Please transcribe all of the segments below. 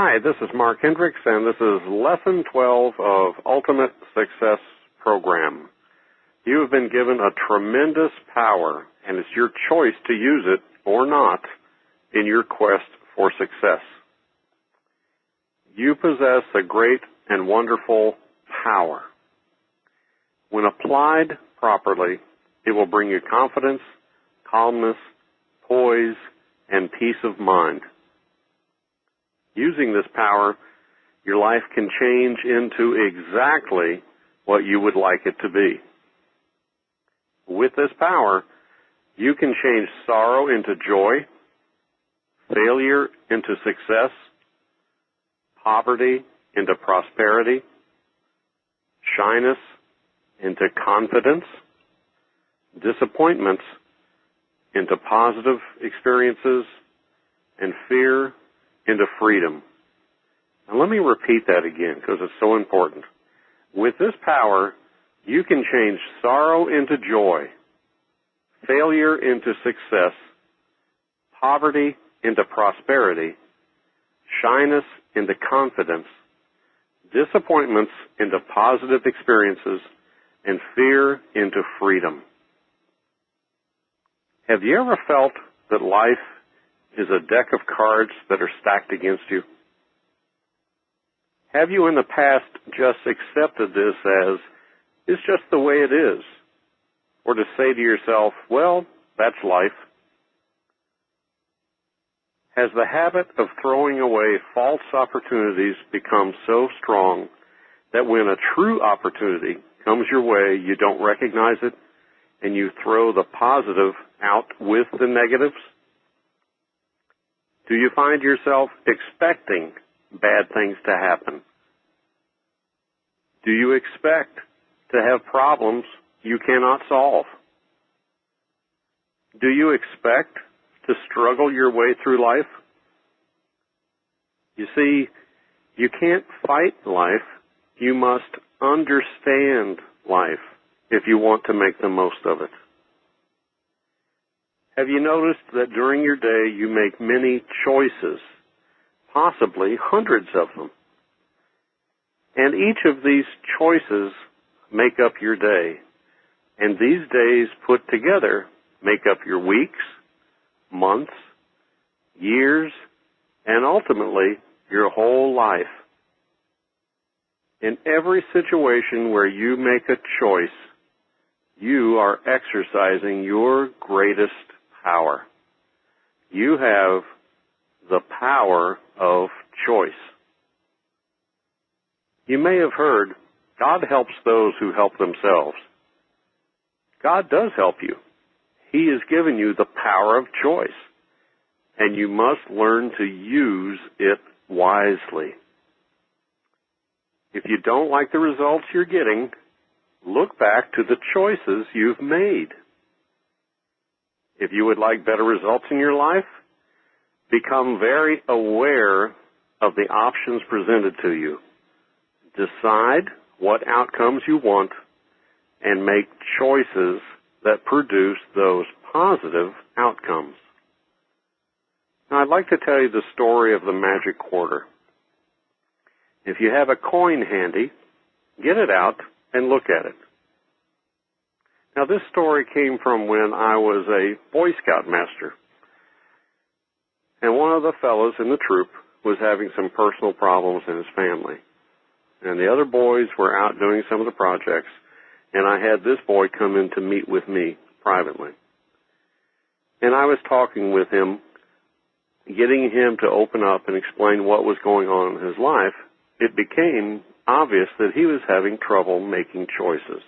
Hi, this is Mark Hendricks, and this is Lesson 12 of Ultimate Success Program. You have been given a tremendous power, and it's your choice to use it or not in your quest for success. You possess a great and wonderful power. When applied properly, it will bring you confidence, calmness, poise, and peace of mind. Using this power, your life can change into exactly what you would like it to be. With this power, you can change sorrow into joy, failure into success, poverty into prosperity, shyness into confidence, disappointments into positive experiences, and fear into freedom. And let me repeat that again because it's so important. With this power, you can change sorrow into joy, failure into success, poverty into prosperity, shyness into confidence, disappointments into positive experiences, and fear into freedom. Have you ever felt that life is a deck of cards that are stacked against you? Have you in the past just accepted this as, it's just the way it is? Or to say to yourself, well, that's life. Has the habit of throwing away false opportunities become so strong that when a true opportunity comes your way, you don't recognize it and you throw the positive out with the negatives? Do you find yourself expecting bad things to happen? Do you expect to have problems you cannot solve? Do you expect to struggle your way through life? You see, you can't fight life. You must understand life if you want to make the most of it. Have you noticed that during your day you make many choices, possibly hundreds of them? And each of these choices make up your day. And these days put together make up your weeks, months, years, and ultimately your whole life. In every situation where you make a choice, you are exercising your greatest power. You have the power of choice. You may have heard, God helps those who help themselves. God does help you. He has given you the power of choice, and you must learn to use it wisely. If you don't like the results you're getting, look back to the choices you've made. If you would like better results in your life, become very aware of the options presented to you. Decide what outcomes you want and make choices that produce those positive outcomes. Now, I'd like to tell you the story of the magic quarter. If you have a coin handy, get it out and look at it. Now, this story came from when I was a Boy Scout master. And one of the fellows in the troop was having some personal problems in his family. And the other boys were out doing some of the projects, and I had this boy come in to meet with me privately. And I was talking with him, getting him to open up and explain what was going on in his life. It became obvious that he was having trouble making choices.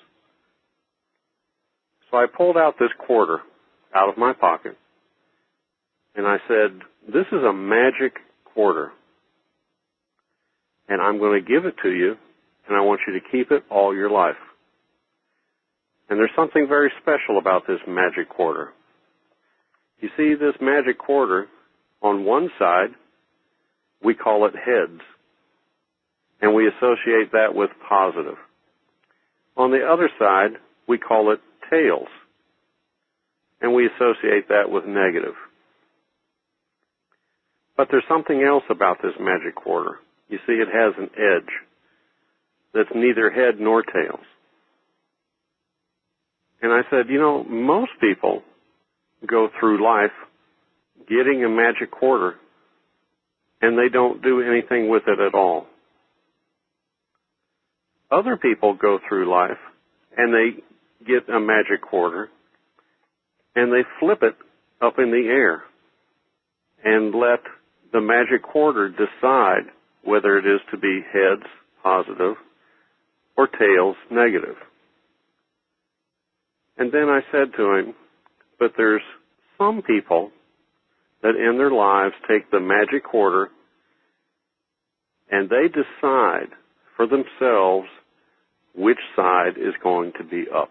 So I pulled out this quarter out of my pocket, and I said, this is a magic quarter, and I'm going to give it to you, and I want you to keep it all your life. And there's something very special about this magic quarter. You see, this magic quarter, on one side, we call it heads, and we associate that with positive. On the other side, we call it tails, and we associate that with negative. But there's something else about this magic quarter. You see, it has an edge that's neither head nor tails. And I said, most people go through life getting a magic quarter, and they don't do anything with it at all. Other people go through life, and they get a magic quarter, and they flip it up in the air and let the magic quarter decide whether it is to be heads, positive, or tails, negative. And then I said to him, but there's some people that in their lives take the magic quarter and they decide for themselves which side is going to be up.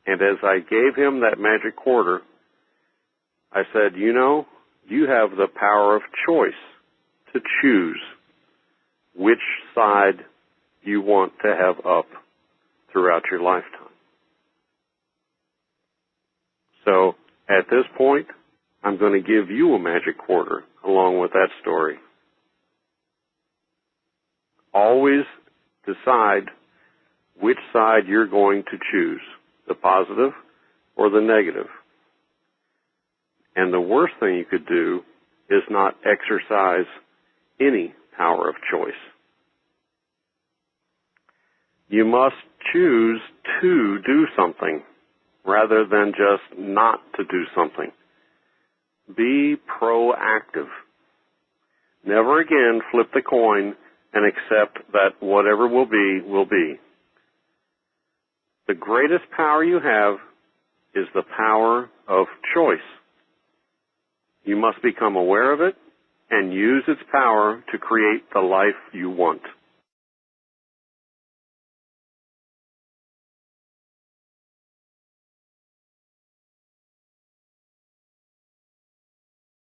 And as I gave him that magic quarter, I said, you have the power of choice to choose which side you want to have up throughout your lifetime. So at this point, I'm going to give you a magic quarter along with that story. Always decide which side you're going to choose, the positive or the negative. And the worst thing you could do is not exercise any power of choice. You must choose to do something rather than just not to do something. Be proactive. Never again flip the coin and accept that whatever will be, will be. The greatest power you have is the power of choice. You must become aware of it and use its power to create the life you want.